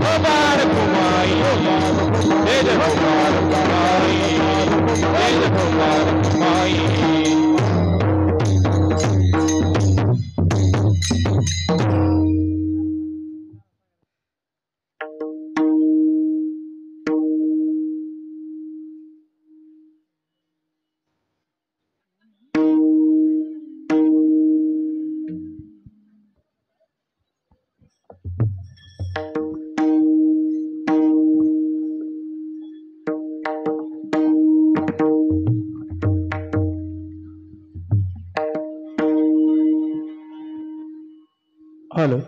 मुबारक माई जय जय मुबारक माई जय जय मुबारक माई। हेलो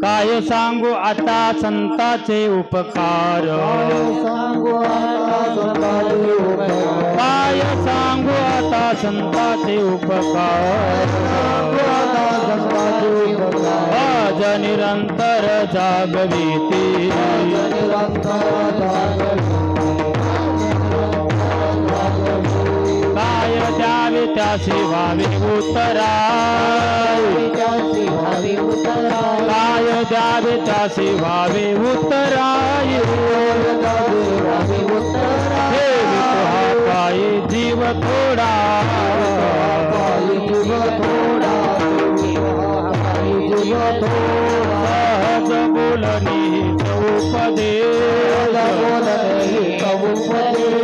काय सांगू आता संतांचे उपकार, काय सांगू आता संतांचे उपकार, आज निरंतर जागविती, काय द्यावे त्यासी व्हावे उतराय, काय द्यावे त्यासी व्हावे उतराय, ठेवी तुहा पायी जीव थोडा, सहज बोलणी उपदेश,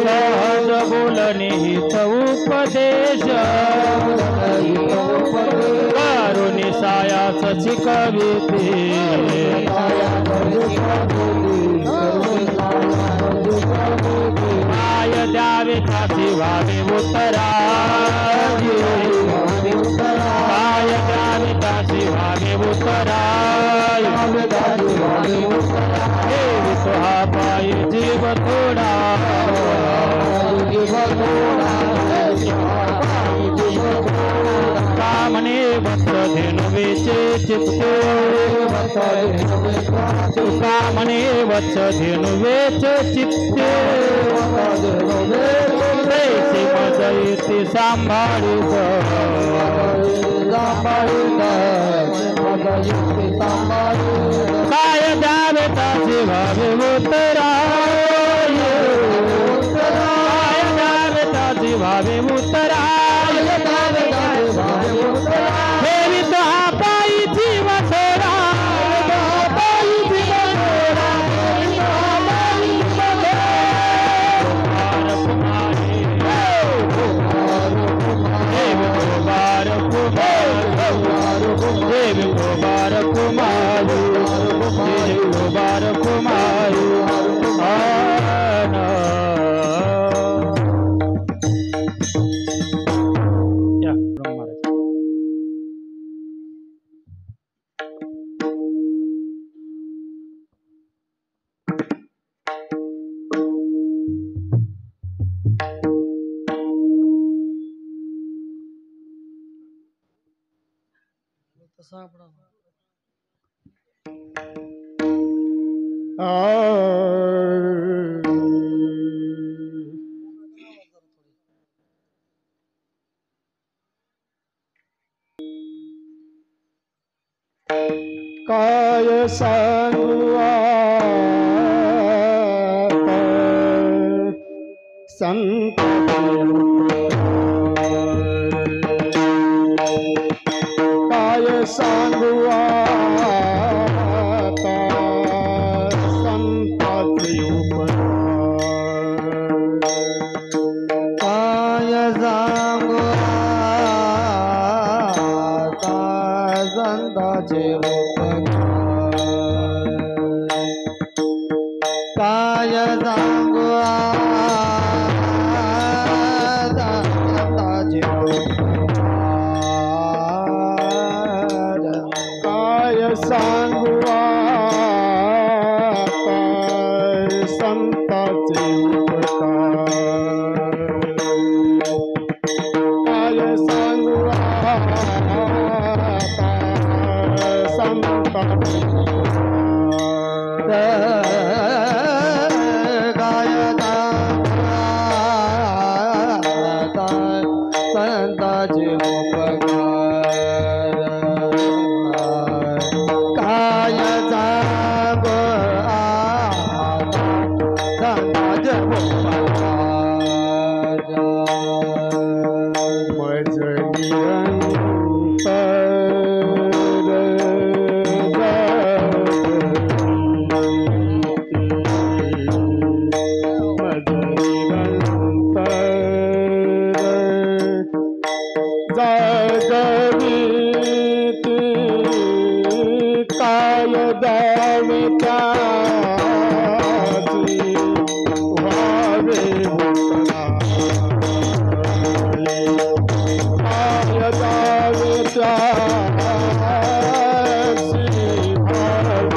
सहज बोलणी उपदेश, करुणी सायास शिकविते, काय द्यावे त्यासी व्हावे उतराय, काय द्यावे त्यासी व्हावे उतराय, ठेवी तुहा पायी जीव थोडा, कामने वत्स धेनुवेचे चित्ते, कामने वत्स धेनुवेचे चित्ते, तैसे मज येते सांभाळीत, काय द्यावे त्यासी व्हावे उतराय, काय द्यावे त्यासी व्हावे उतराय, ठेवी तुहा पायी जीव थोडा, देवी मुबारक मारू, देवी मुबारक मारू, या काय सांगू आता संत, काय सांगू आता संतांचे उपकार, काय सांगू आता संतांचे उपकार, सांगू आता संताचे उपकार काय सांगू आता संताचे संताचे उपकार काय जाग संताचे उपकार मज जगविती काय द्यावे त्याची व्हावे भूतला काय द्यावे त्याची व्हावे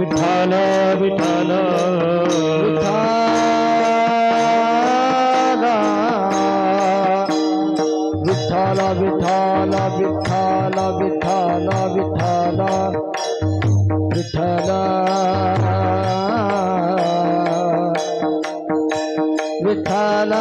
विठ्ठल विठ्ठल विठ्ठल विठ्ठल विठ्ठल विठ्ठल विठ्ठल विठ्ठल विठ्ठल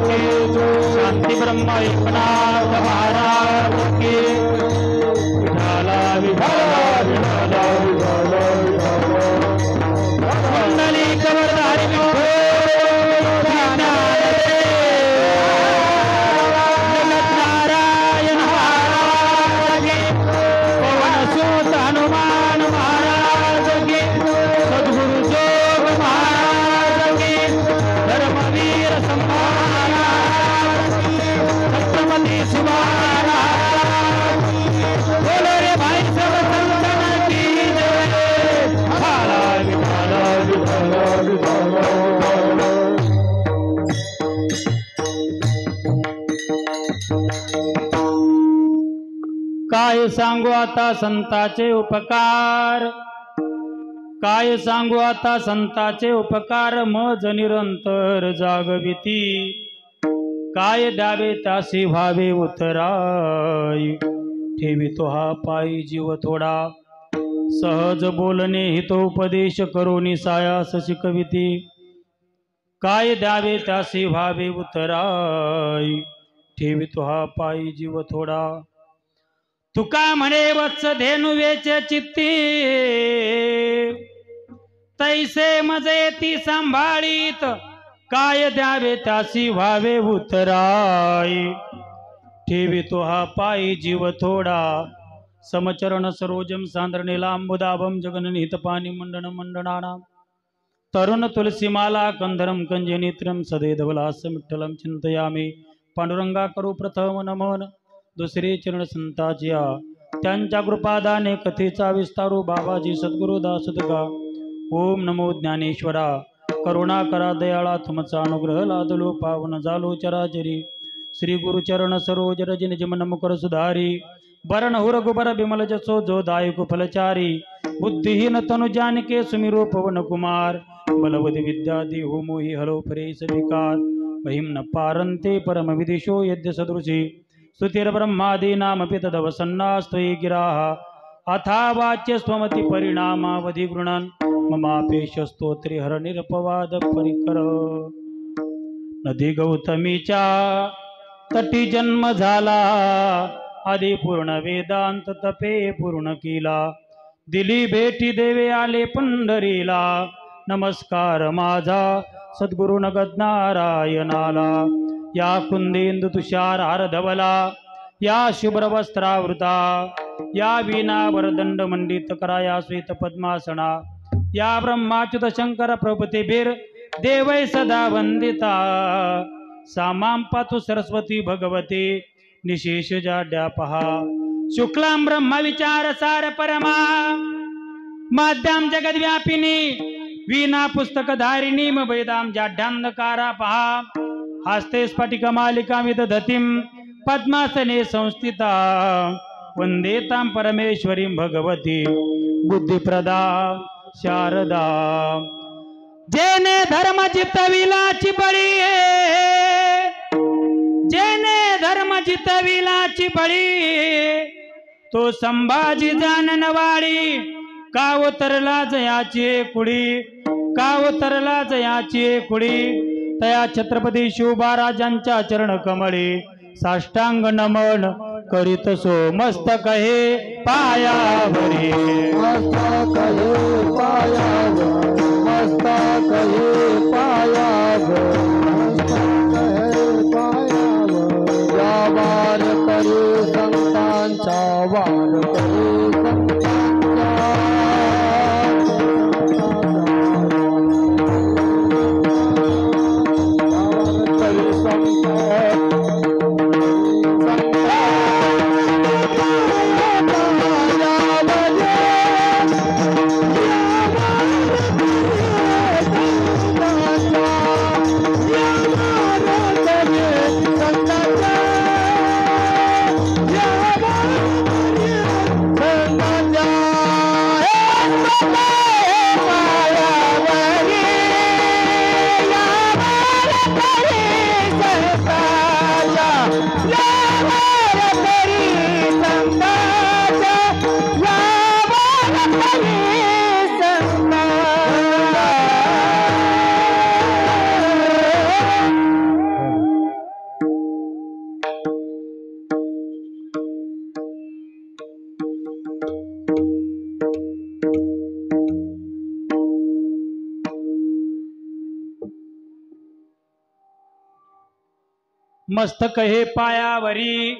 शांती ब्रह्म एकनाथ महाराज की विठाला विठाला कुंडली कवरधारी नारायण महाराज की पवन सुत हनुमान महाराज की सद्गुरु जोग महाराज की धर्मवीर सप्तमती सुमाराज बोलो रे भाई सब संतन की जय भाला विठाला विठाला विठाला काय सांगू आता संताचे उपकार काय सांगू आता संताचे उपकार मज निरंतर जागविती काय द्यावे त्यासी व्हावे उतराई ठेवितो हा पायी जीव थोडा सहज बोलणे हितोपदेश करोनी सायास शिकविती काय द्यावे त्यासी व्हावे उतराई ठेवितो हा पायी जीव थोडा तुका म्हणे वत्स धेनुवेचे चित्ती तैसे मजे ती सांभाळीत काय द्यावे त्यासी व्हावे उतराई ठेवितो हा पायी जीव थोडा समचरण सरोजम सांद्रणीलांबुदाभम जगननिहित पाणी मंडन मंडनानां तरुण तुलसीमाला कंधरम कंजनेत्रम सदैधवलास विठ्ठलं चिंतयामि पांडुरंगा करू प्रथम नमन दुसरे चरण संताजिया त्यांच्या कृपादाने कथेचा विस्तारू बाबाजी सद्गुरु दासदगा ओम नमो ज्ञानेश्वरा करुणा करा दयाळा तुमचा अनुग्रह लादलो पावन झालो चराचरी श्री गुरुचरण सरोज रज निज मन मुकर सुधारी बरण हुर गुबर बिमल जसो जो दायक फलचारी बुद्धिहीन तनु जानके सुमिरो पवन कुमार बलवति विद्या देहो मोहि हलो परेश विकार महिम न पारंते परम विदिशो यद्य सदृशी स्तुतिर ब्रह्मादीनामपि तदवसन्नास्त्वयि गिराः अथा वाच्य स्वमति परिणामावधि गृणन् ममापेश स्तोत्रे हर निरपवाद परिकर नदी गौतमीच्या तटी जन्म झाला आधी पूर्ण वेदांत तपे पूर्ण केला दिली भेटी देवे आले पंढरीला नमस्कार माझा सद्गुरु नगद नारायणाला या कुंदेंदु तुषार हार धवला या शुभ्र वस्त्रावृता या वीणा वरदंड मंडित कराया श्वेत पद्मासना या ब्रह्माच्युत शंकर प्रभुते बीर देवै सदा वंदिता सामां पातु सरस्वती भगवती निशेष जाड्या पहा शुक्लां ब्रह्म विचार सार परमा माध्यां जगद्व्यापिनी वीणा पुस्तक धारिणी वेदां जाड्यांधकारा पहा हस्ते स्फटिक मालिका विदधतीं पद्मासने संस्थिता वंदेतां परमेश्वरीं भगवती बुद्धिप्रदा शारदा जेने धर्म जितविलाची बळी जेने धर्म जितविलाची बळी तो संभाजी जाननवाडी का उतरला जयाची कुडी, का उतरला जयाची कुडी, तया छत्रपती शिवबाराजांच्या चरण कमळी साष्टांग नमन करीत सो मस्तक हे पायावरी, मस्तक हे पायावर, मस्तक हे पायावर, मस्तक हे पायावर. या वार करी संतांचा, वार करी संतांचा, वार करी संतांचा. मस्तक हे पायावरी,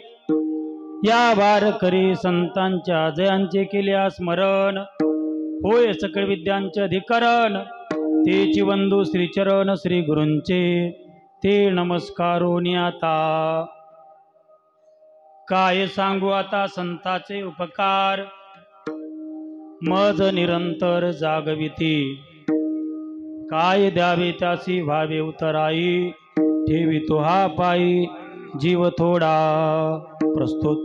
या वार करी संतांच्या जयांचे केल्या स्मरण, होय सकळ विद्यांचे अधिकरण, तेची वंदू श्रीचरण श्री गुरूंचे, ते नमस्कारोनी आता. काय सांगू आता संताचे उपकार, मज निरंतर जागविती, काय द्यावे त्यासी व्हावे उतराई, ठेवी तो हा पायी जीव थोडा. प्रस्तुत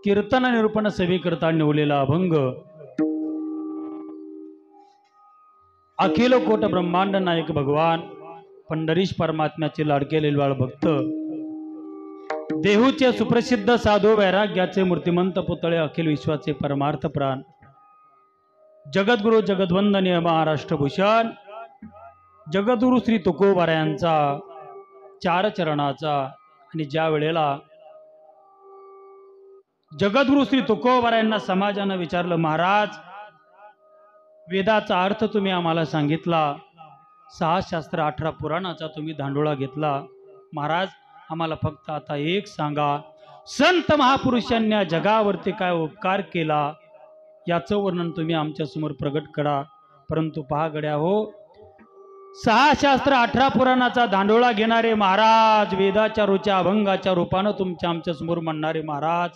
कीर्तन निरूपण सेवेकरता निवलेला अभंग. अखिल कोट ब्रह्मांड नायक भगवान पंढरीश परमात्म्याचे लाडके लेलवाळ भक्त, देहूचे सुप्रसिद्ध साधू वैराग्याचे मूर्तिमंत पुतळे, अखिल विश्वाचे परमार्थ प्राण, जगद्गुरु जगद्वंदनीय महाराष्ट्रभूषण जगद्गुरु श्री तुकोबारायांचा चार चरणाचा. आणि ज्या वेळेला जगद्गुरु श्री तुकोबारायांना समाजानं विचारलं, महाराज वेदाचा अर्थ तुम्ही आम्हाला सांगितला, 6 शास्त्र 18 पुराणाचा तुम्ही धांडोळा घेतला, महाराज आम्हाला फक्त आता एक सांगा, संत महापुरुषांनी जगावरती काय उपकार केला याचं वर्णन तुम्ही आमच्या समोर प्रगट करा. परंतु पहा गड्या हो, 6 शास्त्र 18 पुराणाचा धांडोळा घेणारे महाराज, वेदाच्या रुच्या अभंगाच्या रूपानं तुमच्या आमच्या समोर म्हणणारे महाराज,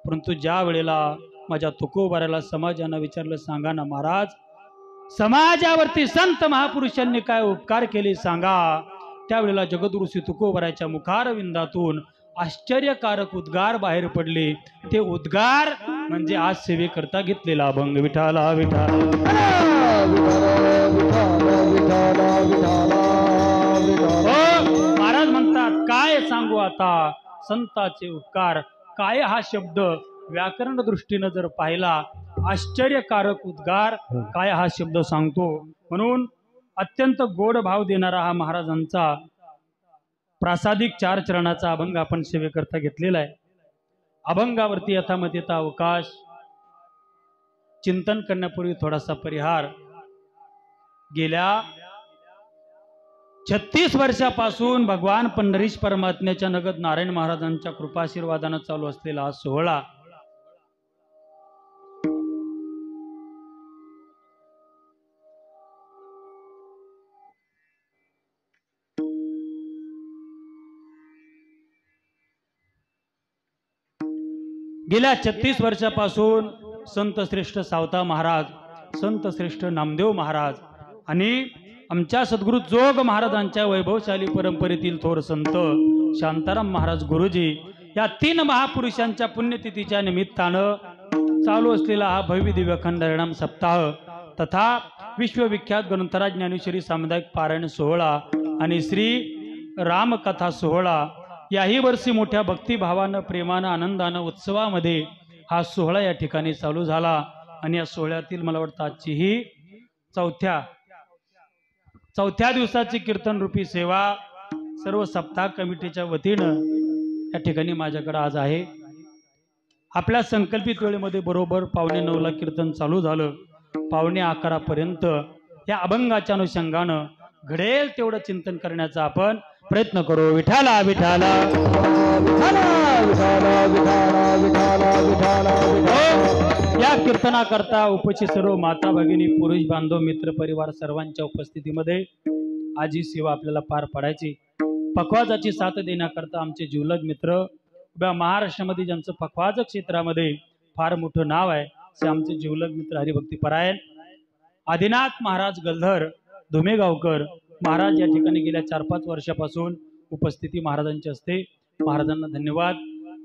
परंतु ज्या वेळेला माझ्या तुकोबाराला समाजानं विचारलं, सांगा ना महाराज समाजावरती संत महापुरुषांनी काय उपकार केले सांगा, त्यावेळेला जगद्गुरु श्री तुकोबाराच्या मुखारविंदातून आश्चर्यकारक उद्गार बाहेर पडले. ते उद्गार म्हणजे आज सेवेकरता घेतलेला अभंग. विठाला विठाला महाराज म्हणतात, काय सांगू आता संताचे उपकार. काय हा शब्द व्याकरण दृष्टीनं जर पाहिला, आश्चर्यकारक उद्गार, काय हा शब्द सांगतो. म्हणून अत्यंत गोड भाव देणारा हा महाराजांचा प्रासादिक 4 चरणाचा अभंग आपण सेवेकरता घेतलेला आहे. अभंगावरती यथामतीचा अवकाश, चिंतन करण्यापूर्वी थोडासा परिहार. गेल्या 36 वर्षापासून भगवान पंढरीश परमात्म्याच्या नगद नारायण महाराजांच्या कृपाशीर्वादानं चालू असलेला हा सोहळा गेल्या 36 वर्षापासून संत श्रेष्ठ सावता महाराज, संत श्रेष्ठ नामदेव महाराज आणि आमच्या सद्गुरु जोग महाराजांच्या वैभवशाली परंपरेतील थोर संत शांताराम महाराज गुरुजी या 3 महापुरुषांच्या पुण्यतिथीच्या निमित्तानं चालू असलेला हा भव्य दिव्य अखंड हरिनाम सप्ताह तथा विश्वविख्यात ग्रंथराज ज्ञानेश्वरी सामुदायिक पारायण सोहळा आणि श्री रामकथा सोहळा याही वर्षी मोठ्या भक्तिभावानं, प्रेमानं, आनंदानं, उत्सवामध्ये हा सोहळा या ठिकाणी चालू झाला आणि या सोहळ्यातील मला वाटतं आजची ही चौथ्या दिवसाची कीर्तन रूपी सेवा सर्व सप्ताह कमिटीच्या वतीनं या ठिकाणी माझ्याकडे आज आहे. आपल्या संकल्पित वेळेमध्ये बरोबर 8:45ला कीर्तन चालू झालं. 11:45पर्यंत या अभंगाच्या अनुषंगानं घडेल तेवढं चिंतन करण्याचा आपण प्रयत्न करू. विठाला विठाला या कीर्तनाकरता उपस्थित सर्व माता भगिनी पुरुष बांधव मित्र परिवार सर्वांच्या उपस्थितीमध्ये आज ही सेवा आपल्याला पार पाडायची. पखवाजाची साथ देण्याकरता आमचे जिवलग मित्र उभ्या महाराष्ट्रामध्ये ज्यांचं पखवाज क्षेत्रामध्ये फार मोठं नाव आहे असे आमचे जिवलग मित्र हरिभक्तीपरायण आदिनाथ महाराज गलधर धुमेगावकर महाराज या ठिकाणी गेल्या 4-5 वर्षापासून उपस्थिती महाराजांची असते. महाराजांना धन्यवाद.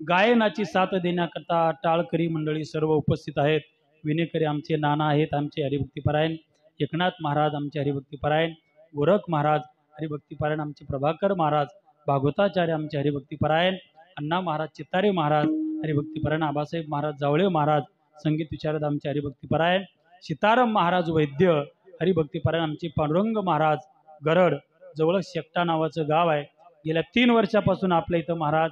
गायनाची साथ देण्याकरता टाळकरी मंडळी सर्व उपस्थित आहेत. विनेकरी आमचे नाना आहेत, आमचे हरिभक्तीपरायण एकनाथ महाराज आमचे हरिभक्तीपरायण, गोरख महाराज हरिभक्तीपरायण आमचे प्रभाकर महाराज, भागवताचार्य आमचे हरिभक्तीपरायण, अण्णा महाराज चित्तारे महाराज हरिभक्तीपरायण, आबासाहेब महाराज जावळे महाराज संगीत विशारद आमचे हरिभक्तीपरायण, सीताराम महाराज वैद्य हरिभक्तीपरायण आमचे पांडुरंग महाराज गरड जवळ शेकटा नावाचं गाव आहे. गेल्या 3 वर्षापासून आपल्या इथं महाराज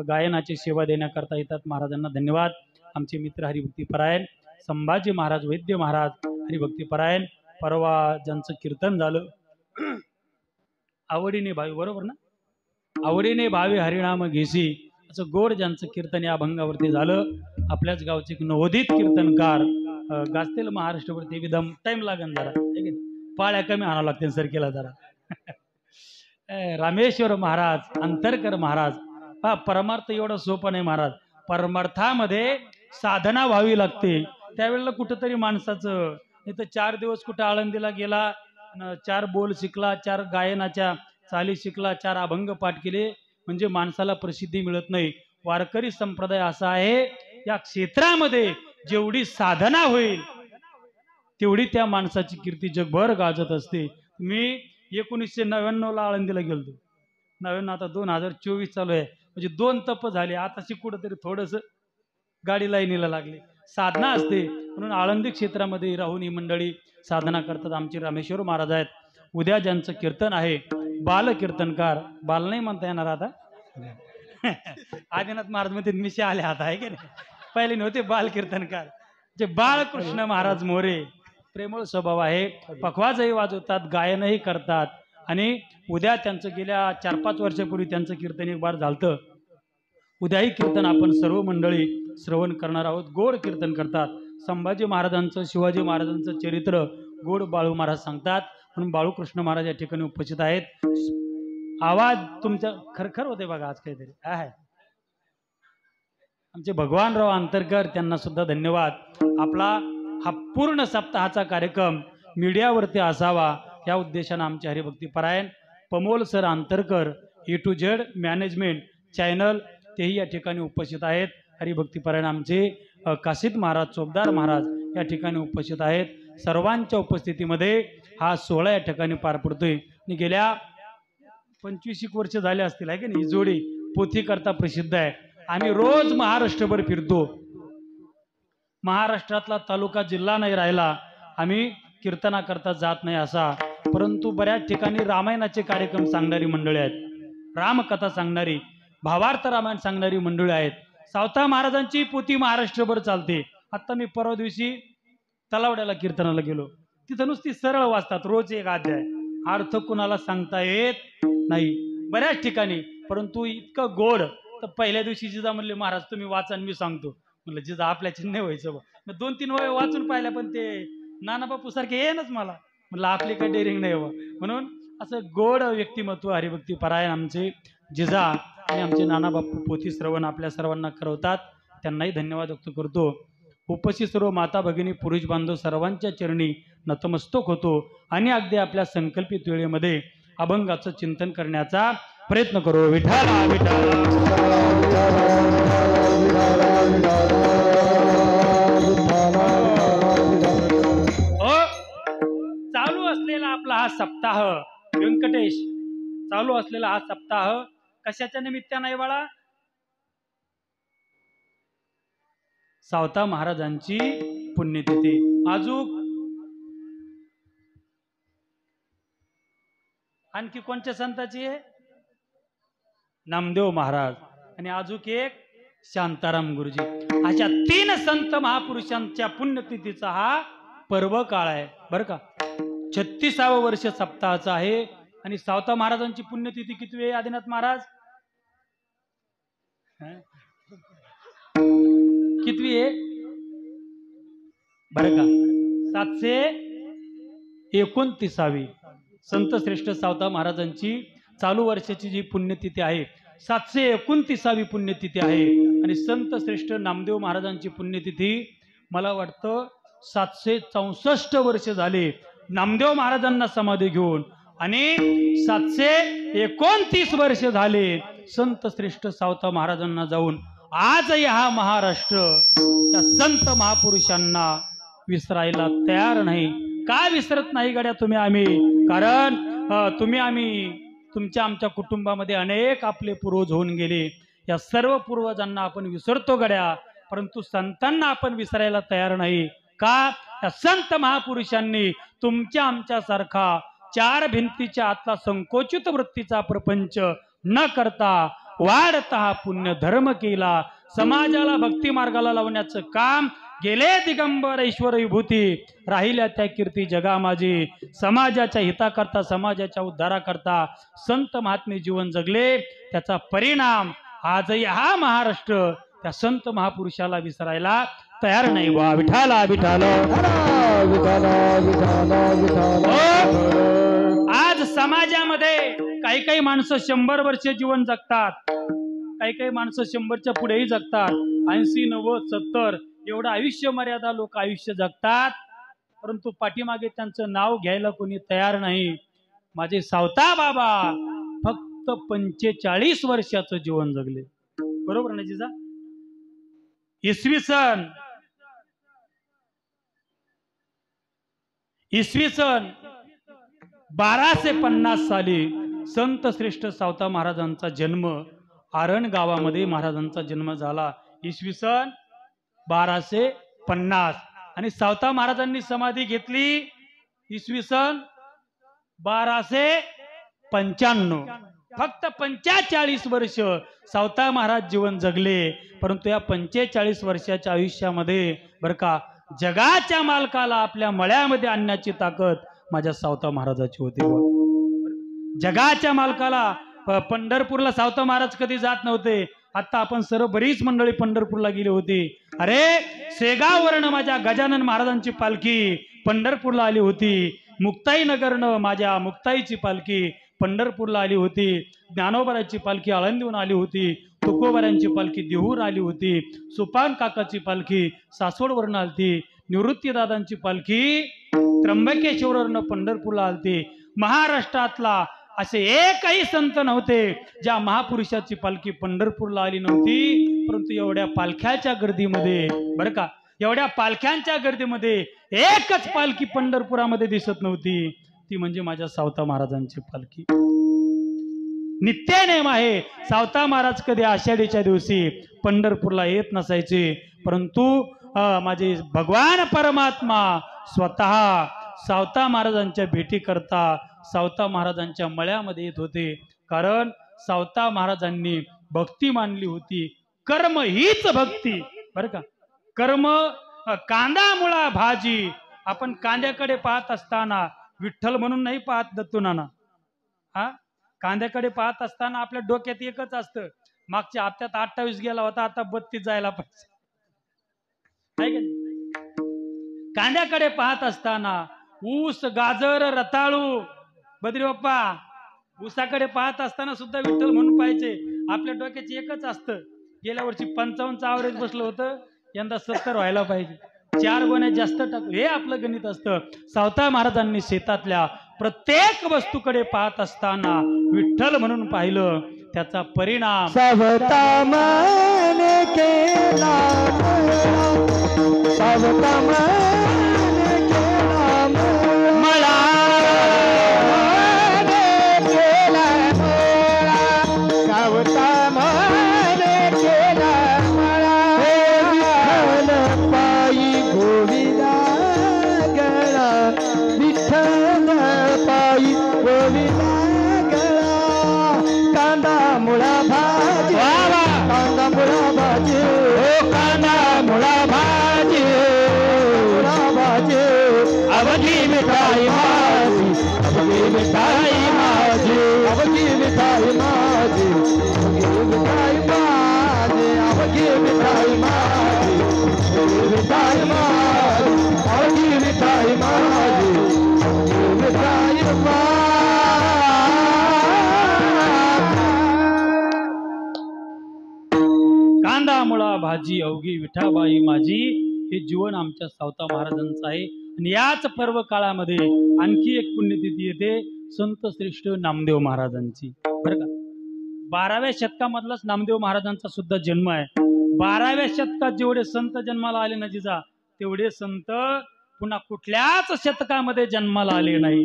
गायनाची सेवा देण्याकरता येतात. महाराजांना धन्यवाद. आमचे मित्र हरिभक्तीपरायण संभाजी महाराज वैद्य महाराज हरिभक्तीपरायण परवा ज्यांचं कीर्तन झालं आवडीने भावी, बरोबर ना, आवडीने भावी हरिनाम घेसी असं गोड ज्यांचं कीर्तन या अभंगावरती झालं. आपल्याच गावचे नवोदित कीर्तनकार गाजतेल महाराष्ट्रावरती विदम टाइम लागेल जरा, पाळ्या कमी आणावं लागतील सर केला जरा. रामेश्वर महाराज अंतरकर महाराज हा परमार्थ एवढं सोपं नाही महाराज. परमार्थामध्ये साधना व्हावी लागते. त्यावेळेला कुठंतरी माणसाचं इथं 4 दिवस कुठं आळंदीला गेला, 4 बोल शिकला, 4 गायनाच्या चाली शिकला, 4 अभंग पाठ केले म्हणजे माणसाला प्रसिद्धी मिळत नाही. वारकरी संप्रदाय असा आहे या क्षेत्रामध्ये जेवढी साधना होईल तेवढी त्या माणसाची कीर्ती जगभर गाजत असते. मी 1999ला आळंदीला गेलतो. 99 आता 2024 चालू आहे म्हणजे 2 तप झाले. आता कुठंतरी थोडंसं गाडी लाईनीला लागली. साधना असते म्हणून आळंदी क्षेत्रामध्ये राहून ही मंडळी साधना करतात. आमचे रामेश्वर महाराज आहेत. उद्या ज्यांचं कीर्तन आहे बाल कीर्तनकार, बाल नाही म्हणता येणार आता आदिनाथ महाराज मध्ये मिशी आले आता आहे की नाही, पहिले नव्हते बाल कीर्तनकार. जे बाळकृष्ण महाराज मोरे प्रेमळ स्वभाव आहे. पखवाजही वाजवतात, गायनही करतात आणि उद्या त्यांचं गेल्या 4-5 वर्षापूर्वी त्यांचं कीर्तन एक बार झालतं. उद्याही कीर्तन आपण सर्व मंडळी श्रवण करणार आहोत. गोड कीर्तन करतात. संभाजी महाराजांचं शिवाजी महाराजांचं चरित्र गोड बाळू महाराज सांगतात म्हणून बाळूकृष्ण महाराज या ठिकाणी उपस्थित आहेत. आवाज तुमच्या खरखर होते बघा आज काहीतरी आहे. आमचे भगवानराव अंतरकर त्यांना सुद्धा धन्यवाद. आपला हा पूर्ण सप्ताहाचा कार्यक्रम मीडियावरती असावा या उद्देशानं आमचे हरिभक्तीपरायण Pamol sir Antarkar A to Z management channel तेही या ठिकाणी उपस्थित आहेत. हरिभक्तीपरायण आमचे काशीद महाराज चोपदार महाराज या ठिकाणी उपस्थित आहेत. सर्वांच्या उपस्थितीमध्ये हा सोहळा या ठिकाणी पार पडतोय. आणि गेल्या 25 वर्ष झाले असतील आहे की नाही, ही जोडी पोथी करता प्रसिद्ध आहे. आम्ही रोज महाराष्ट्रभर फिरतो. महाराष्ट्रातला तालुका जिल्हा नाही राहिला आम्ही कीर्तनाकरता जात नाही असा. परंतु बऱ्याच ठिकाणी रामायणाचे कार्यक्रम सांगणारी मंडळी आहेत, रामकथा सांगणारी, भावार्थ रामायण सांगणारी मंडळी आहेत. सावता महाराजांची पोथी महाराष्ट्रभर चालते. आता मी परवा दिवशी तलावड्याला कीर्तनाला गेलो. तिथं नुसती सरळ वाचतात रोज एक अध्याय, अर्थ कुणाला सांगता येत नाही बऱ्याच ठिकाणी. परंतु इतकं गोड तर पहिल्या दिवशी जिजा म्हणले महाराज तुम्ही वाचा आणि मी सांगतो. म्हणलं जिजा आपल्या चिन्ह व्हायचं. 2-3 वेळा वाचून पाहिल्या पण ते नाना बापू सारखे येईनच मला. म्हणलं आपली काही डेअरिंग नाही हवं. म्हणून असं गोड व्यक्तिमत्व हरिभक्तीपरायण आमचे जिजा आणि आमचे नाना बापू पोथी श्रवण आपल्या सर्वांना करवतात. त्यांनाही धन्यवाद व्यक्त करतो. उपस्थित सर्व माता भगिनी पुरुष बांधव सर्वांच्या चरणी नतमस्तक होतो आणि अगदी आपल्या संकल्पित वेळेमध्ये अभंगाचं चिंतन करण्याचा प्रयत्न करू. विठाला विठाला चालू असलेला आपला हा सप्ताह व्यंकटेश, चालू असलेला हा सप्ताह कशाच्या निमित्तानं आहे बाळा? सावता महाराजांची पुण्यतिथी. अजून आणखी कोणत्या संताची आहे? नामदेव महाराज आणि अजून एक शांताराम गुरुजी. अशा 3 संत महापुरुषांच्या पुण्यतिथीचा हा पर्व काळ आहे बरं का. 36वे वर्ष सप्ताहाचा आहे. आणि सावता महाराजांची पुण्यतिथी किती आहे आदिनाथ महाराज? कितवी आहे बरं का? 729वी. संत श्रेष्ठ सावता महाराजांची चालू वर्षाची जी पुण्यतिथी आहे 729वी पुण्यतिथी आहे. आणि संत श्रेष्ठ नामदेव महाराजांची पुण्यतिथी मला वाटतं 764 वर्ष झाले नामदेव महाराजांना समाधी घेऊन. आणि 729 वर्ष झाले संत श्रेष्ठ सावता महाराजांना जाऊन. आजही हा महाराष्ट्र त्या संत महापुरुषांना विसरायला तयार नाही. का विसरत नाही गड्या तुम्ही आम्ही? कारण तुम्ही आम्ही तुमच्या आमच्या कुटुंबामध्ये अनेक आपले पूर्वज होऊन गेले. या सर्व पूर्वजांना आपण विसरतो गड्या, परंतु संतांना आपण विसरायला तयार नाही. का? या संत महापुरुषांनी तुमच्या आमच्यासारखा 4 भिंतीच्या आतला संकोचित वृत्तीचा प्रपंच न करता वाढता हा पुण्य धर्म केला. समाजाला भक्ती मार्गाला लावण्याचं काम गेले दिगंबर ईश्वर विभूती राहिल्या त्या कीर्ती जगा माझी. समाजाच्या हिताकरता समाजाच्या उद्धाराकरता संत महात्मे जीवन जगले. त्याचा परिणाम आजही हा महाराष्ट्र त्या संत महापुरुषाला विसरायला तयार नाही. वा विठाला विठाला आज समाजामध्ये काही माणसं 100 वर्ष जीवन जगतात, काही माणसं 100च्या पुढेही जगतात. 80, 90, 70 एवढं आयुष्य मर्यादा लोक आयुष्य जगतात, परंतु पाठीमागे त्यांचं नाव घ्यायला कोणी तयार नाही. माझे सावता बाबा फक्त 45 वर्षाचं जीवन जगले. बरोबर ना जिजा? इसवी सन 1250 साली संत श्रेष्ठ सावता महाराजांचा जन्म आरण गावामध्ये महाराजांचा जन्म झाला. इसवी सन 1250. आणि सावता महाराजांनी समाधी घेतली इसवी सन 1295. फक्त 45 वर्ष सावता महाराज जीवन जगले. परंतु या 45 वर्षाच्या आयुष्यामध्ये बरं का जगाच्या मालकाला आपल्या मळ्यामध्ये आणण्याची ताकद माझ्या सावता महाराजाची होती. जगाच्या मालकाला पंढरपूरला सावता महाराज कधी जात नव्हते. आता आपण सर्व बरीच मंडळी पंढरपूरला गेली होती. अरे शेगाववरनं माझ्या गजानन महाराजांची पालखी पंढरपूरला आली होती. मुक्ताईनगरनं माझ्या मुक्ताईची पालखी पंढरपूरला आली होती. ज्ञानोबराची पालखी आळंदीहून आली होती. तुकोबरांची पालखी देहूर आली होती. सुपान काकाची पालखी सासवडवरून आलती. निवृत्तीदादांची पालखी त्र्यंबकेश्वरवरनं पंढरपूरला आलती. महाराष्ट्रातला असे एकही संत नव्हते ज्या महापुरुषाची पालखी पंढरपूरला आली नव्हती. परंतु एवढ्या पालख्याच्या गर्दीमध्ये बरं का एवढ्या पालख्यांच्या गर्दीमध्ये एकच पालखी पंढरपुरामध्ये दिसत नव्हती. ती म्हणजे माझ्या सावता महाराजांची पालखी. नित्य नेम आहे सावता महाराज कधी आषाढीच्या दिवशी पंढरपूरला येत नसायचे. परंतु माझे भगवान परमात्मा स्वतः सावता महाराजांच्या भेटी करता सावता महाराजांच्या मळ्यामध्ये येत होते. कारण सावता महाराजांनी भक्ती मानली होती. कर्म हीच भक्ती बरं का. कर्म कांदा मुळा भाजी. आपण कांद्याकडे पाहत असताना विठ्ठल म्हणून नाही पाहत दत्तूनाना. हा कांद्याकडे पाहत असताना आपल्या डोक्यात एकच असतं, मागच्या हप्त्यात 28 गेला होता, आता 32 जायला पाहिजे. कांद्याकडे पाहत असताना ऊस गाजर रताळू बद्री बाप्पा ऊसाकडे पाहत असताना सुद्धा विठ्ठल म्हणून पाहिजे. आपल्या डोक्याची एकच असतं, गेल्या वर्षी 55चं ॲव्हरेज बसलं होतं, यंदा 70 व्हायला पाहिजे. 4 गोण्या जास्त टाकू हे आपलं गणित असतं. सावता महाराजांनी शेतातल्या प्रत्येक वस्तूकडे पाहत असताना विठ्ठल म्हणून पाहिलं. त्याचा परिणाम सावता माने केला सावता माने केला मला सावता माने केला मला मिठाई माझी अवघी मिठाई माझी अवघी मिठाई माझी अवघी मिठाई माझी अवघी मिठाई माझी अवघी मिठाई माझी अवघी मिठाई माझी अवघी मिठाई माझी. कांदा मुळा भाजी अवघी विठाबाई माझी हे जीवन आमच्या सावता महाराजांचं आहे. आणि याच पर्व काळामध्ये आणखी एक पुण्यतिथी येते संत श्रेष्ठ नामदेव महाराजांची. बरं का, 12व्या शतकामधलाच नामदेव महाराजांचा सुद्धा जन्म आहे. 12व्या शतकात जेवढे संत जन्माला आले ना जिजा, तेवढे संत पुन्हा कुठल्याच शतकामध्ये जन्माला आले नाही.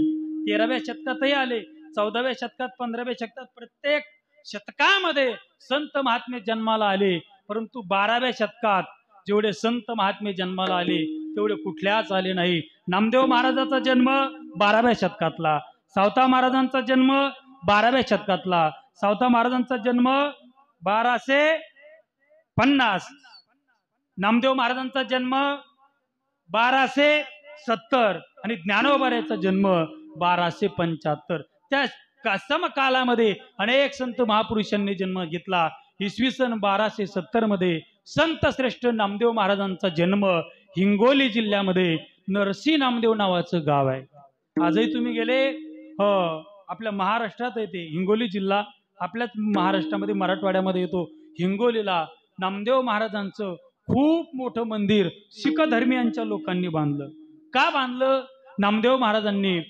13व्या शतकातही आले, 14व्या शतकात, 15व्या शतकात, प्रत्येक शतकामध्ये संत महात्मे जन्माला आले. परंतु 12व्या शतकात जेवढे संत महात्मे जन्माला आले तेवढे कुठल्याच आले नाही. नामदेव महाराजांचा जन्म 12व्या शतकातला, सावता महाराजांचा जन्म 12व्या शतकातला, सावता महाराजांचा जन्म 1250, नामदेव महाराजांचा जन्म 1270 आणि ज्ञानोबाऱ्याचा जन्म 1275. त्या समकालामध्ये अनेक संत महापुरुषांनी जन्म घेतला. इसवी सन 1270 मध्ये संत श्रेष्ठ नामदेव महाराजांचा जन्म हिंगोली जिल्ह्यामध्ये नरसी नामदेव नावाचं गाव आहे. आजही तुम्ही गेले आपल्या महाराष्ट्रात येते हिंगोली जिल्हा, आपल्याच महाराष्ट्रामध्ये मराठवाड्यामध्ये येतो. हिंगोलीला नामदेव महाराजांचं खूप मोठं मंदिर शीख धर्मियांच्या लोकांनी बांधलं. का बांधलं? नामदेव महाराजांनी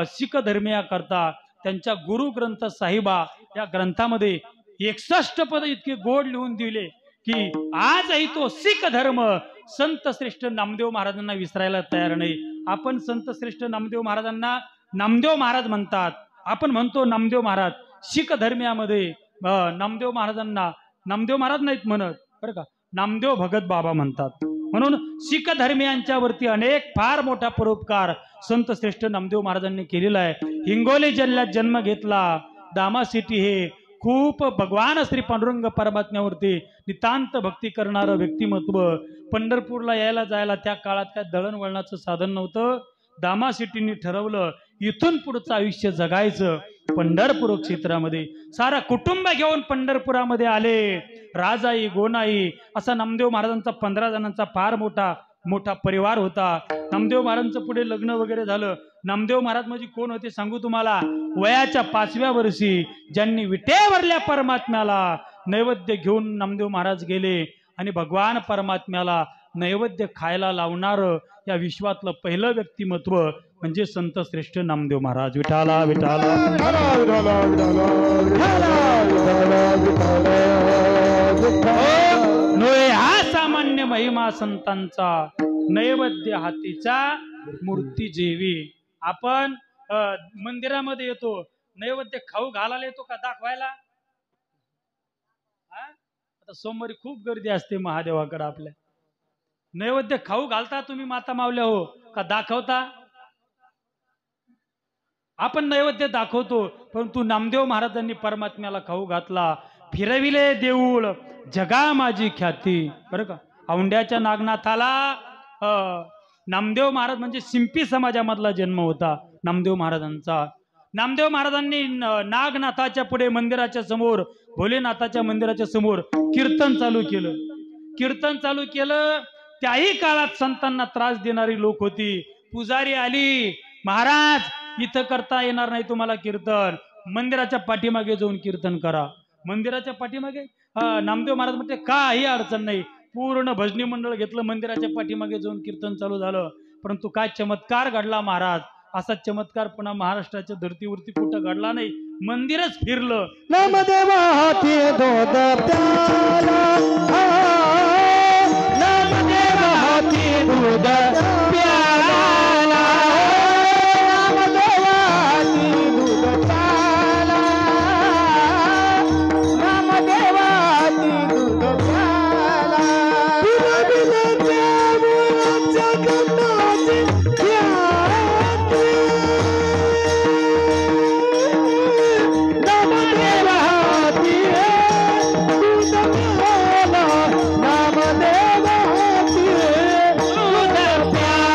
शीख धर्मियाकरता त्यांच्या गुरु ग्रंथ साहिबा या ग्रंथामध्ये 61 पद इतके गोड लिहून दिले की आजही तो शीख धर्म संत श्रेष्ठ नामदेव महाराजांना विसरायला तयार नाही. आपण संत श्रेष्ठ नामदेव महाराजांना नामदेव महाराज म्हणतात, आपण म्हणतो नामदेव महाराज. शीख धर्मियामध्ये नामदेव महाराजांना नामदेव महाराज नाहीत म्हणत, बरं का, नामदेव भगत बाबा म्हणतात. म्हणून शीख धर्मियांच्या वरती अनेक फार मोठा परोपकार संत श्रेष्ठ नामदेव महाराजांनी केलेला आहे. हिंगोली जिल्ह्यात जन्म घेतला. दामा सिटी हे खूप भगवान श्री पांडुरंग परमात्म्यावरती नितांत भक्ती करणारं व्यक्तिमत्व. पंढरपूरला यायला जायला त्या काळात काय दळणवळणाचं साधन नव्हतं. दामा सिटींनी ठरवलं इथून पुढचं आयुष्य जगायचं पंढरपूर क्षेत्रामध्ये. सारा कुटुंब घेऊन पंढरपुरामध्ये आले. राजाई गोनाई असा नामदेव महाराजांचा 15 जणांचा फार मोठा परिवार होता. नामदेव महाराजांचं पुढे लग्न वगैरे झालं. नामदेव महाराज म्हणजे कोण होते सांगू तुम्हाला? वयाच्या 5व्या वर्षी ज्यांनी विटेवरल्या परमात्म्याला नैवेद्य घेऊन नामदेव महाराज गेले आणि भगवान परमात्म्याला नैवेद्य खायला लावणार या विश्वातलं पहिलं व्यक्तिमत्व म्हणजे संत श्रेष्ठ नामदेव महाराज. विठाला विठाला नोय हा सामान्य महिमा संतांचा नैवेद्य हातीचा मूर्ती जेवी. आपण मंदिरामध्ये येतो, नैवेद्य खाऊ घालायला येतो का दाखवायला? आता सोमवारी खूप गर्दी असते महादेवाकडे. आपल्या नैवेद्य खाऊ घालता तुम्ही माता मावल्या हो का दाखवता? आपण नैवेद्य दाखवतो, परंतु नामदेव महाराजांनी परमात्म्याला खाऊ घातला. फिरविले देऊळ जगा माझी ख्याती. बरं का, औंड्याच्या नागनाथाला नामदेव महाराज म्हणजे शिंपी समाजामधला जन्म होता नामदेव महाराजांचा. नामदेव महाराजांनी नागनाथाच्या पुढे मंदिराच्या समोर, भोलेनाथाच्या मंदिराच्या समोर कीर्तन चालू केलं. कीर्तन चालू केलं. त्याही काळात संतांना त्रास देणारी लोक होती. पुजारी आली, महाराज इथं करता येणार नाही तुम्हाला कीर्तन, मंदिराच्या पाठीमागे जाऊन कीर्तन करा. मंदिराच्या पाठीमागे नामदेव महाराज म्हणते काही अडचण नाही. पूर्ण भजनी मंडळ घेतलं, मंदिराच्या पाठीमागे जाऊन कीर्तन चालू झालं. परंतु काय चमत्कार घडला महाराज, असा चमत्कार पुन्हा महाराष्ट्राच्या धर्तीवरती कुठं घडला नाही. मंदिरच फिरलं. नामदेवा हाती दूध प्याला, नामदेवा हाती दूध प्याला, नामदेवा हाती दूध प्याला, नामदेवा हाती दूध प्याला. बिना देव जगन्नाथ ख्याती, नामदेवा हाती दूध प्याला, नामदेवा हाती दूध प्याला.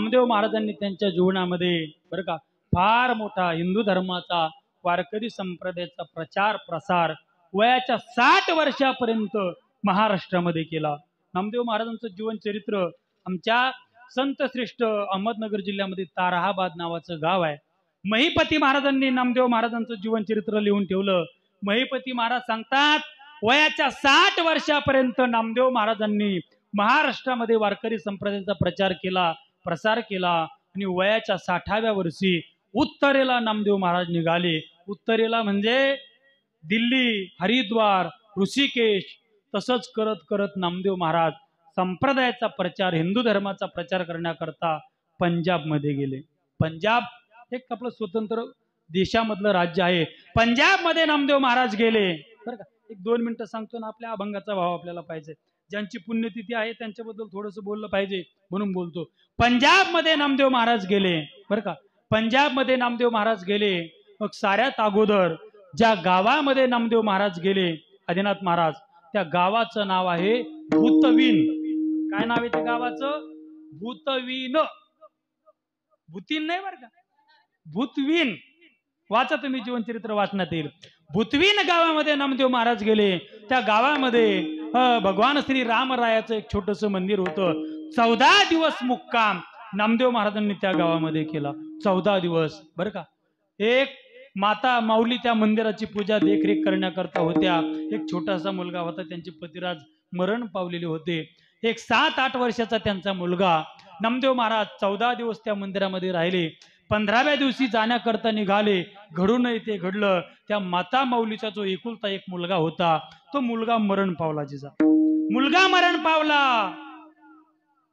नामदेव महाराजांनी त्यांच्या जीवनामध्ये बरं का फार मोठा हिंदू धर्माचा वारकरी संप्रदायाचा प्रचार प्रसार वयाच्या 60 वर्षापर्यंत महाराष्ट्रामध्ये केला. नामदेव महाराजांचं जीवन चरित्र आमच्या संतश्रेष्ठ अहमदनगर जिल्ह्यामध्ये ताराहाबाद नावाचं गाव आहे. महिपती महाराजांनी नामदेव महाराजांचं जीवन चरित्र लिहून ठेवलं. महिपती महाराज सांगतात वयाच्या 60 वर्षापर्यंत नामदेव महाराजांनी महाराष्ट्रामध्ये वारकरी संप्रदायाचा प्रचार केला प्रसार केला आणि वयाच्या 60व्या वर्षी उत्तरेला नामदेव महाराज निघाले. उत्तरेला म्हणजे दिल्ली, हरिद्वार, ऋषिकेश, तसंच करत करत नामदेव महाराज संप्रदायाचा प्रचार हिंदू धर्माचा प्रचार करण्याकरता पंजाबमध्ये गेले. पंजाब एक आपलं स्वतंत्र देशामधलं राज्य आहे. पंजाबमध्ये नामदेव महाराज गेले. बरं का, एक 2 मिनिटं सांगतो ना, आपल्या अभंगाचा भाव आपल्याला पाहिजे. ज्यांची पुण्यतिथी आहे त्यांच्याबद्दल थोडंसं बोललं पाहिजे म्हणून बोलतो. पंजाबमध्ये नामदेव महाराज गेले. बरं का, पंजाबमध्ये नामदेव महाराज गेले. मग साऱ्यात अगोदर ज्या गावामध्ये नामदेव महाराज गेले आदिनाथ महाराज, त्या गावाचं नाव आहे भूतवीन. काय नाव आहे त्या गावाचं? भूतवीन. भूतीन नाही बरं का, भूतवीन. वाचा तुम्ही, जीवनचरित्र वाचण्यात येईल. भूतवीन गावामध्ये नामदेव महाराज गेले. त्या गावामध्ये भगवान श्री रामरायाचं एक छोटस मंदिर होतं. 14 दिवस मुक्काम नामदेव महाराजांनी त्या गावामध्ये केला. 14 दिवस. बरं का, एक माता माऊली त्या मंदिराची पूजा देखरेख करण्याकरता होत्या. एक छोटासा मुलगा होता, त्यांचे पतिराज मरण पावलेले होते. एक 7-8 वर्षाचा त्यांचा मुलगा. नामदेव महाराज 14 दिवस त्या मंदिरामध्ये राहिले. 15व्या दिवशी जाण्याकरता निघाले. घडू नये ते घडलं. त्या माता माऊलीचा जो एकुलता एक मुलगा होता, तो मुलगा मरण पावला. जिचा मुलगा मरण पावला.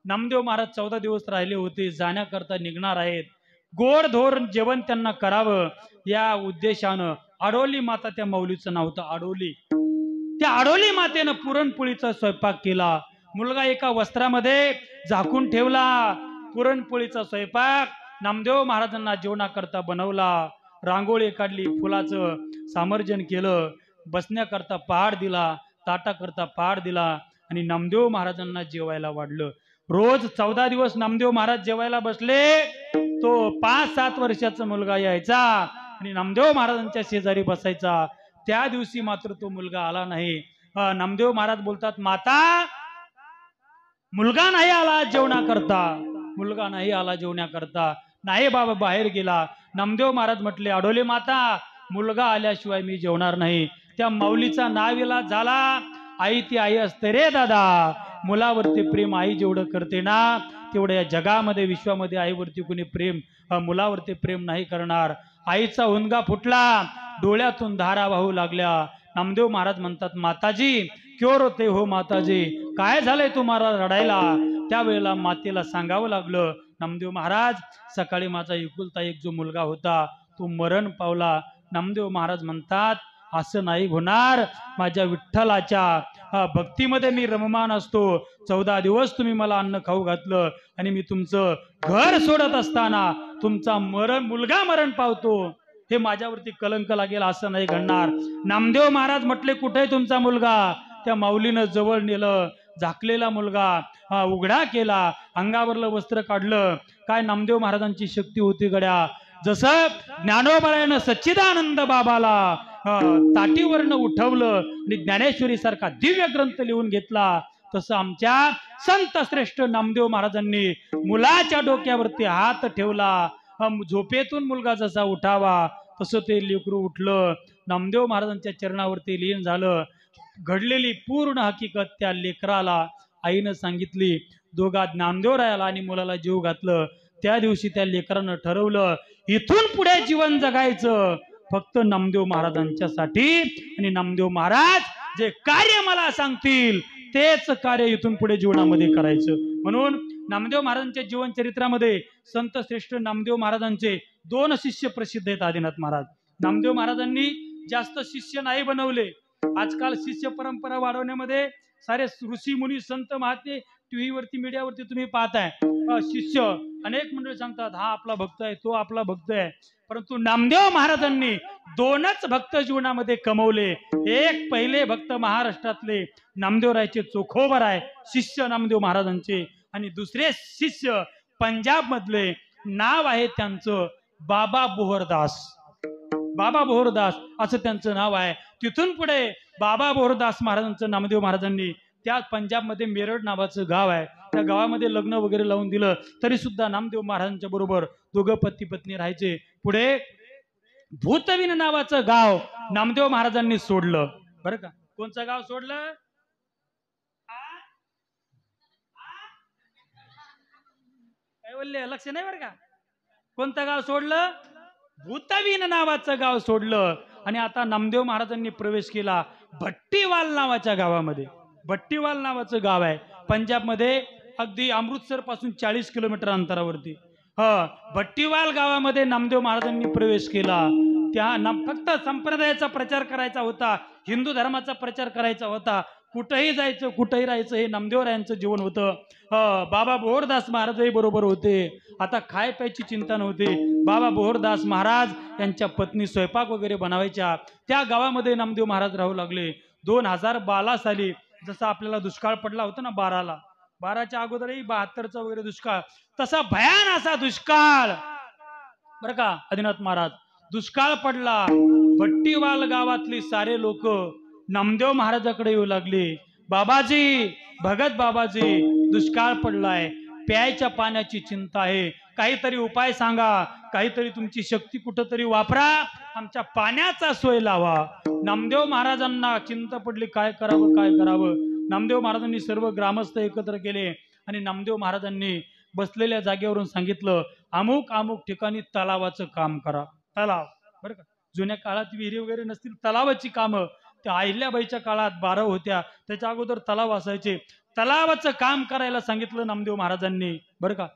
नामदेव महाराज 14 दिवस राहिले होते, जाण्याकरता निघणार आहेत. गोडधोर जेवण त्यांना करावं या उद्देशानं आडोली माता, त्या माऊलीचं नाव होतं आडोली, त्या आडोली मातेनं पुरणपोळीचा स्वयंपाक केला. मुलगा एका वस्त्रामध्ये झाकून ठेवला. पुरणपोळीचा स्वयंपाक नामदेव महाराजांना जेवणाकरता बनवला. रांगोळी काढली, फुलाचं सामर्जन केलं, बसण्याकरता पहाड दिला, ताटाकरता पहाड दिला आणि नामदेव महाराजांना जेवायला वाढलं. रोज 14 दिवस नामदेव महाराज जेवायला बसले. तो 5-7 वर्षाचा मुलगा यायचा आणि नामदेव महाराजांच्या शेजारी बसायचा. त्या दिवशी मात्र तो मुलगा आला नाही. नामदेव महाराज बोलतात, माता मुलगा नाही आला जेवणाकरता, मुलगा नाही आला जेवण्याकरता. नाही बाबा, बाहेर गेला. नामदेव महाराज म्हटले, आडोले माता, मुलगा आल्याशिवाय मी जेवणार नाही. त्या माऊलीचा नाविला झाला. आई ती आई असते रे दादा. मुलावरती प्रेम आई जेवढं करते ना, तेवढं या जगामध्ये विश्वामध्ये आईवरती कोणी प्रेम मुलावरती प्रेम नाही करणार. आईचा हुंदगा फुटला, डोळ्यातून धारा वाहू लागल्या. नामदेव महाराज म्हणतात, माताजी क्यों रोते हो माताजी, काय झालंय तुम्हाला रडायला? त्यावेळेला मातेला सांगावं लागलं, नामदेव महाराज सकाळी माझा एकुलता एक जो मुलगा होता तो मरण पावला. नामदेव महाराज म्हणतात, असं नाही होणार. माझ्या विठ्ठलाच्या भक्तीमध्ये मी रममान असतो. 14 दिवस तुम्ही मला अन्न खाऊ घातलं आणि मी तुमचं घर सोडत असताना तुमचा मुलगा मरण पावतो. हे माझ्यावरती कलंक लागेल, असं नाही घडणार. नामदेव महाराज म्हटले, कुठे तुमचा मुलगा? त्या माऊलीनं जवळ नेलं. झाकलेला मुलगा उघडा केला, अंगावरलं वस्त्र काढलं. काय नामदेव महाराजांची शक्ती होती गड्या. जसं ज्ञानोबरायानं सच्चिदानंद बाबाला ताटीवरनं उठवलं आणि ज्ञानेश्वरी सारखा दिव्य ग्रंथ लिहून घेतला, तसं आमच्या संत श्रेष्ठ नामदेव महाराजांनी मुलाच्या डोक्यावरती हात ठेवला. झोपेतून मुलगा जसा उठावा तसं ते लेकरू उठलं. नामदेव महाराजांच्या चरणावरती लीन झालं. घडलेली पूर्ण हकीकत त्या लेकराला आईनं सांगितली. दोघात नामदेवरायाला आणि मुलाला जीव घातलं. त्या दिवशी त्या लेकरानं ठरवलं, इथून पुढे जीवन जगायचं फक्त नामदेव महाराजांच्यासाठी, आणि नामदेव महाराज जे कार्य मला सांगतील तेच कार्य इथून पुढे जीवनामध्ये करायचं. म्हणून नामदेव महाराजांच्या जीवन चरित्रामध्ये संत श्रेष्ठ नामदेव महाराजांचे 2 शिष्य प्रसिद्ध आहेत. आदिनाथ महाराज. नामदेव महाराजांनी जास्त शिष्य नाही बनवले. आजकाल शिष्य परंपरा वाढवण्यामध्ये सारे ऋषी मुनी संत महात्मे टीव्हीवरती मीडियावरती तुम्ही पाहताय. शिष्य अनेक मंडळी सांगतात, हा आपला भक्त आहे, तो आपला भक्त आहे. परंतु नामदेव महाराजांनी 2च भक्त जीवनामध्ये कमवले. एक पहिले भक्त महाराष्ट्रातले नामदेवरायचे चोखोबर आहे शिष्य नामदेव महाराजांचे, आणि दुसरे शिष्य पंजाब मधले नाव आहे त्यांचं बाबा बोहरदास. बाबा बोहरदास असं त्यांचं नाव आहे. तिथून पुढे बाबा बोहरदास महाराजांचं नामदेव महाराजांनी त्या पंजाबमध्ये मेरठ नावाचं गाव आहे, त्या गावामध्ये लग्न वगैरे लावून दिलं. तरी सुद्धा नामदेव महाराजांच्या बरोबर दोघं पती पत्नी राहायचे. पुढे भूतविन नावाचं गाव नामदेव महाराजांनी सोडलं. बरं का, कोणचं गाव सोडलं? काय बोलले, लक्ष नाही बरं का. कोणतं गाव सोडलं? भूतविन नावाचं गाव सोडलं आणि आता नामदेव महाराजांनी प्रवेश केला भट्टीवाल नावाच्या गावामध्ये. भट्टीवाल नावाचं गाव आहे पंजाबमध्ये, अगदी अमृतसर पासून 40 किलोमीटर अंतरावरती. भट्टीवाल गावामध्ये नामदेव महाराजांनी प्रवेश केला. त्या फक्त संप्रदायाचा प्रचार करायचा होता, हिंदू धर्माचा प्रचार करायचा होता. कुठेही जायचं, कुठेही राहायचं, हे नामदेवरायांचं जीवन होतं. बाबा बोहरदास महाराजही बरोबर होते. आता खाय प्यायची चिंता नव्हती. बाबा बोहरदास महाराज यांच्या पत्नी स्वयंपाक वगैरे बनवायच्या. त्या गावामध्ये नामदेव महाराज राहू लागले. 2012 साली जसा आपल्याला दुष्काळ पडला होता ना 12च्या अगोदरही 72चा वगैरे दुष्काळ, तसा भयान असा दुष्काळ बरं का आदिनाथ महाराज. दुष्काळ पडला. भट्टीवाल गावातली सारे लोक नामदेव महाराजाकडे येऊ लागले. बाबाजी, भगत बाबाजी, दुष्काळ पडलाय, प्यायच्या पाण्याची चिंता आहे, काहीतरी उपाय सांगा, काहीतरी तुमची शक्ती कुठंतरी वापरा, आमच्या पाण्याचा सोय लावा. नामदेव महाराजांना चिंता पडली, काय करावं काय करावं. नामदेव महाराजांनी सर्व ग्रामस्थ एकत्र केले आणि नामदेव महाराजांनी बसलेल्या जागेवरून सांगितलं, अमुक अमुक ठिकाणी तलावाचं काम करा. तलाव बरं का, जुन्या काळात विहिरी वगैरे नसतील, तलावाची कामं. त्या अहिल्याबाईच्या काळात 12 होत्या, त्याच्या अगोदर तलाव असायचे. तलावाचं काम करायला सांगितलं नामदेव महाराजांनी. बरं का,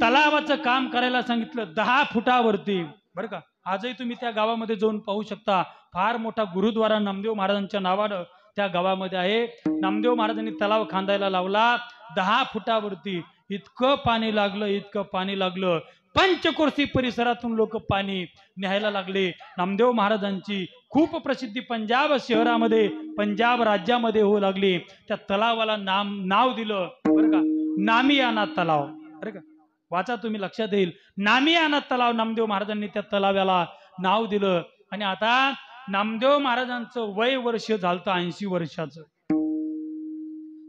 तलावाचं काम करायला सांगितलं 10 फुटावरती. बरं का, आजही तुम्ही त्या गावामध्ये जाऊन पाहू शकता. फार मोठा गुरुद्वारा नामदेव महाराजांच्या नावानं त्या गावामध्ये आहे. नामदेव महाराजांनी तलाव खांदायला लावला 10 फुटावरती. इतकं पाणी लागलं, इतकं पाणी लागलं, पंचकोशी परिसरातून लोक पाणी न्यायला लागले. नामदेव महाराजांची खूप प्रसिद्धी पंजाब शहरामध्ये, पंजाब राज्यामध्ये होऊ लागली. त्या तलावाला नाव दिलं बरं का, नामियाना तलाव. बरं का, वाचा तुम्ही, लक्षात येईल. नामियाना तलाव नामदेव महाराजांनी त्या तलावाला नाव दिलं. आणि आता नामदेव महाराजांचं वय वर्ष झालं 80 वर्षाचं.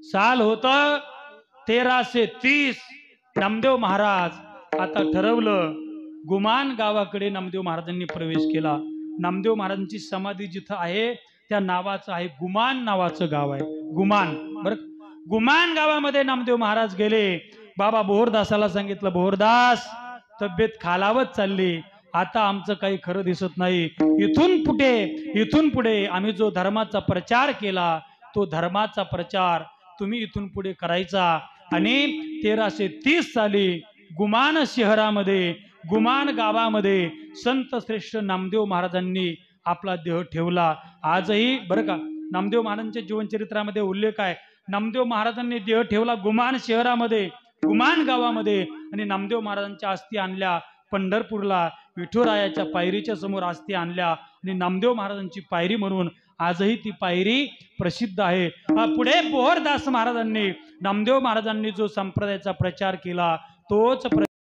साल होत 1330. नामदेव महाराज आता ठरवलं, गुमान गावाकडे नामदेव महाराजांनी प्रवेश केला. नामदेव महाराजांची समाधी जिथं आहे त्या नावाचं आहे गुमान नावाचं गाव आहे, गुमान. बरं, गुमान गावामध्ये नामदेव महाराज गेले. बाबा बोहरदासाला सांगितलं, बोहरदास, तब्येत खालावत चालली, आता आमचं काही खरं दिसत नाही. इथून पुढे आम्ही जो धर्माचा प्रचार केला तो धर्माचा प्रचार तुम्ही इथून पुढे करायचा. आणि 1330 साली गुमान शहरामध्ये, गुमान गावामध्ये संत श्रेष्ठ नामदेव महाराजांनी आपला देह ठेवला. आजही बरं का, नामदेव महाराजांच्या जीवनचरित्रामध्ये उल्लेख आहे, नामदेव महाराजांनी देह ठेवला गुमान शहरामध्ये, गुमान गावामध्ये. आणि नामदेव महाराजांच्या अस्थी आणल्या पंढरपूरला, विठुरायाच्या पायरीच्या समोर अस्थी आणल्या. आणि नामदेव महाराजांची पायरी म्हणून आजही ती पायरी प्रसिद्ध आहे. पुढे बोहरदास महाराजांनी, नामदेव महाराजांनी जो संप्रदायाचा प्रचार केला तोच